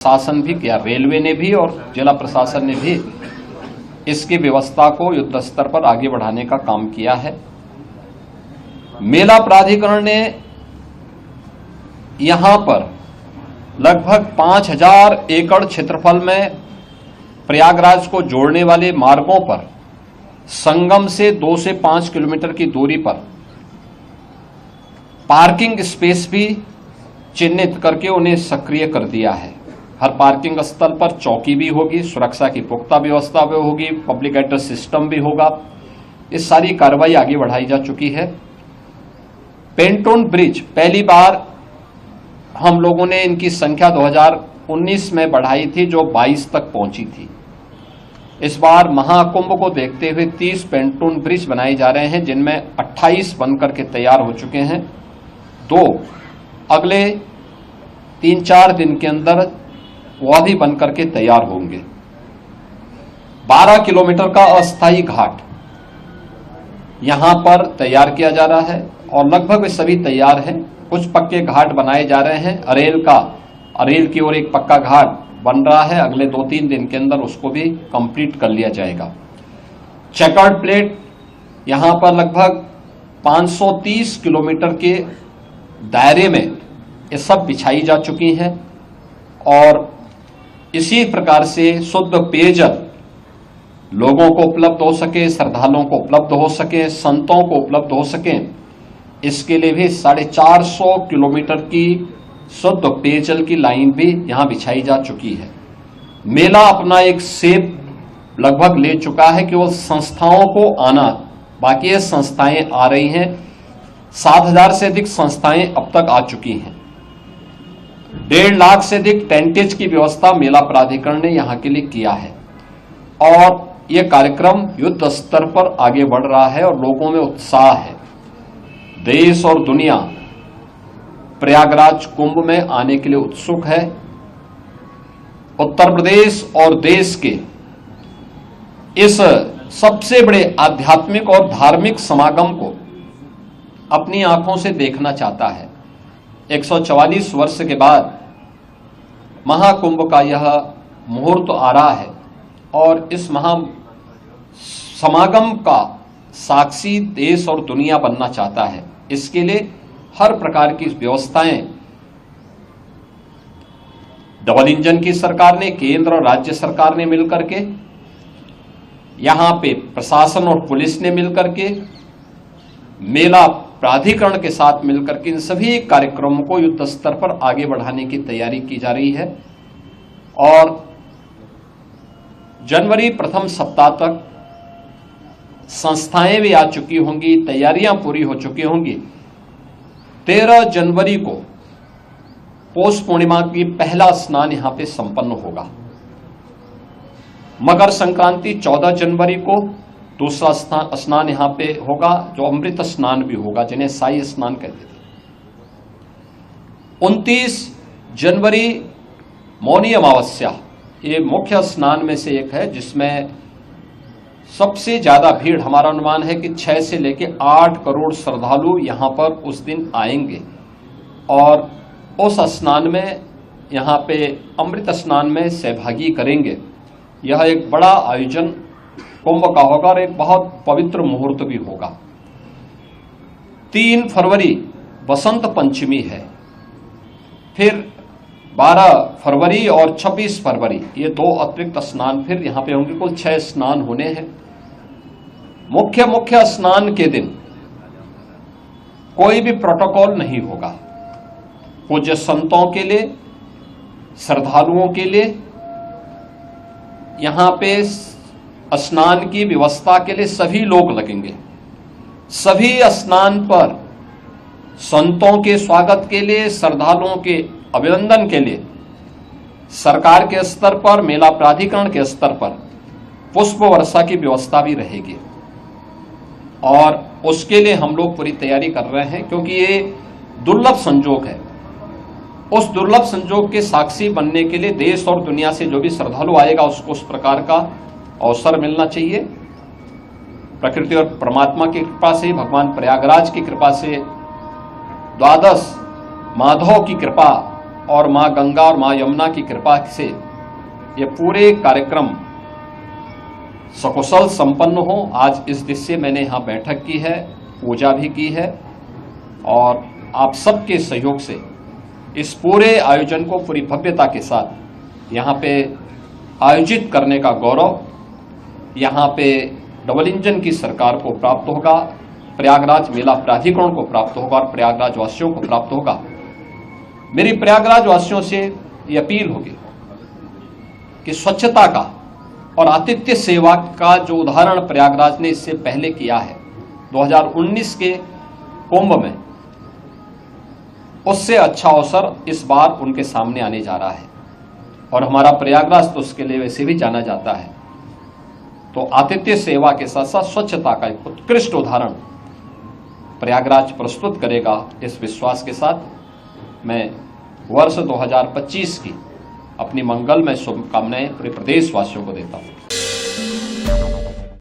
शासन भी किया, रेलवे ने भी और जिला प्रशासन ने भी इसकी व्यवस्था को युद्ध स्तर पर आगे बढ़ाने का काम किया है। मेला प्राधिकरण ने यहां पर लगभग 5000 एकड़ क्षेत्रफल में प्रयागराज को जोड़ने वाले मार्गों पर संगम से 2 से 5 किलोमीटर की दूरी पर पार्किंग स्पेस भी चिन्हित करके उन्हें सक्रिय कर दिया है। हर पार्किंग स्थल पर चौकी भी होगी, सुरक्षा की पुख्ता व्यवस्था भी होगी, पब्लिक एड्रेस सिस्टम भी होगा। इस सारी कार्रवाई आगे बढ़ाई जा चुकी है। पेंटोन ब्रिज पहली बार हम लोगों ने इनकी संख्या 2019 में बढ़ाई थी, जो 22 तक पहुंची थी। इस बार महाकुंभ को देखते हुए 30 पेंटोन ब्रिज बनाए जा रहे हैं, जिनमें 28 बनकर के तैयार हो चुके हैं। 2 अगले 3-4 दिन के अंदर वह भी बनकर के तैयार होंगे। 12 किलोमीटर का अस्थायी घाट यहां पर तैयार किया जा रहा है और लगभग वे सभी तैयार हैं। कुछ पक्के घाट बनाए जा रहे हैं। अरेल की ओर एक पक्का घाट बन रहा है, अगले 2-3 दिन के अंदर उसको भी कंप्लीट कर लिया जाएगा। चेकर्ड प्लेट यहां पर लगभग 530 किलोमीटर के दायरे में ये सब बिछाई जा चुकी हैं और इसी प्रकार से शुद्ध पेयजल लोगों को उपलब्ध हो सके, श्रद्धालुओं को उपलब्ध हो सके, संतों को उपलब्ध हो सके, इसके लिए भी 450 किलोमीटर की शुद्ध पेयजल की लाइन भी यहां बिछाई जा चुकी है। मेला अपना एक शेप लगभग ले चुका है कि वो संस्थाओं को आना, बाकी ये संस्थाएं आ रही हैं। 7000 से अधिक संस्थाएं अब तक आ चुकी हैं। 1.5 लाख से अधिक टेंटेज की व्यवस्था मेला प्राधिकरण ने यहां के लिए किया है और यह कार्यक्रम युद्ध स्तर पर आगे बढ़ रहा है और लोगों में उत्साह है। देश और दुनिया प्रयागराज कुंभ में आने के लिए उत्सुक है। उत्तर प्रदेश और देश के इस सबसे बड़े आध्यात्मिक और धार्मिक समागम को अपनी आंखों से देखना चाहता है। 144 वर्ष के बाद महाकुंभ का यह मुहूर्त आ रहा है और इस महा समागम का साक्षी देश और दुनिया बनना चाहता है। इसके लिए हर प्रकार की व्यवस्थाएं डबल इंजन की सरकार ने, केंद्र और राज्य सरकार ने मिलकर के, यहां पे प्रशासन और पुलिस ने मिलकर के, मेला प्राधिकरण के साथ मिलकर के इन सभी कार्यक्रमों को युद्ध स्तर पर आगे बढ़ाने की तैयारी की जा रही है और जनवरी प्रथम सप्ताह तक संस्थाएं भी आ चुकी होंगी, तैयारियां पूरी हो चुकी होंगी। 13 जनवरी को पौष पूर्णिमा की पहला स्नान यहां पे संपन्न होगा। मकर संक्रांति 14 जनवरी को दूसरा स्नान यहां पे होगा, जो अमृत स्नान भी होगा, जिन्हें साई स्नान कहते थे। 29 जनवरी मौनी अमावस्या, ये मुख्य स्नान में से एक है, जिसमें सबसे ज्यादा भीड़, हमारा अनुमान है कि 6 से लेकर 8 करोड़ श्रद्धालु यहां पर उस दिन आएंगे और उस स्नान में, यहां पे अमृत स्नान में सहभागी करेंगे। यह एक बड़ा आयोजन कुंभ का होगा और एक बहुत पवित्र मुहूर्त भी होगा। 3 फरवरी बसंत पंचमी है, फिर 12 फरवरी और 26 फरवरी ये 2 अतिरिक्त स्नान फिर यहां पे होंगे। कुल 6 स्नान होने हैं। मुख्य स्नान के दिन कोई भी प्रोटोकॉल नहीं होगा। पूज्य संतों के लिए, श्रद्धालुओं के लिए यहां पे स्नान की व्यवस्था के लिए सभी लोग लगेंगे। सभी स्नान पर संतों के स्वागत के लिए, श्रद्धालुओं के अभिनंदन के लिए सरकार के स्तर पर, मेला प्राधिकरण के स्तर पर पुष्प वर्षा की व्यवस्था भी रहेगी और उसके लिए हम लोग पूरी तैयारी कर रहे हैं, क्योंकि ये दुर्लभ संजोग है। उस दुर्लभ संजोग के साक्षी बनने के लिए देश और दुनिया से जो भी श्रद्धालु आएगा उसको उस प्रकार का अवसर मिलना चाहिए। प्रकृति और परमात्मा की कृपा से, भगवान प्रयागराज की कृपा से, द्वादश माधव की कृपा और माँ गंगा और माँ यमुना की कृपा से ये पूरे कार्यक्रम सकुशल संपन्न हो। आज इस दिशा से मैंने यहाँ बैठक की है, पूजा भी की है और आप सबके सहयोग से इस पूरे आयोजन को पूरी भव्यता के साथ यहाँ पे आयोजित करने का गौरव यहाँ पे डबल इंजन की सरकार को प्राप्त होगा, प्रयागराज मेला प्राधिकरण को प्राप्त होगा और प्रयागराज वासियों को प्राप्त होगा। मेरी प्रयागराज वासियों से ये अपील होगी कि स्वच्छता का और आतिथ्य सेवा का जो उदाहरण प्रयागराज ने इससे पहले किया है 2019 के कुंभ में, उससे अच्छा अवसर इस बार उनके सामने आने जा रहा है और हमारा प्रयागराज तो उसके लिए वैसे भी जाना जाता है। तो आतिथ्य सेवा के साथ साथ स्वच्छता का एक उत्कृष्ट उदाहरण प्रयागराज प्रस्तुत करेगा। इस विश्वास के साथ मैं वर्ष 2025 की अपनी मंगलमय शुभकामनाएं पूरे प्रदेशवासियों को देता हूं।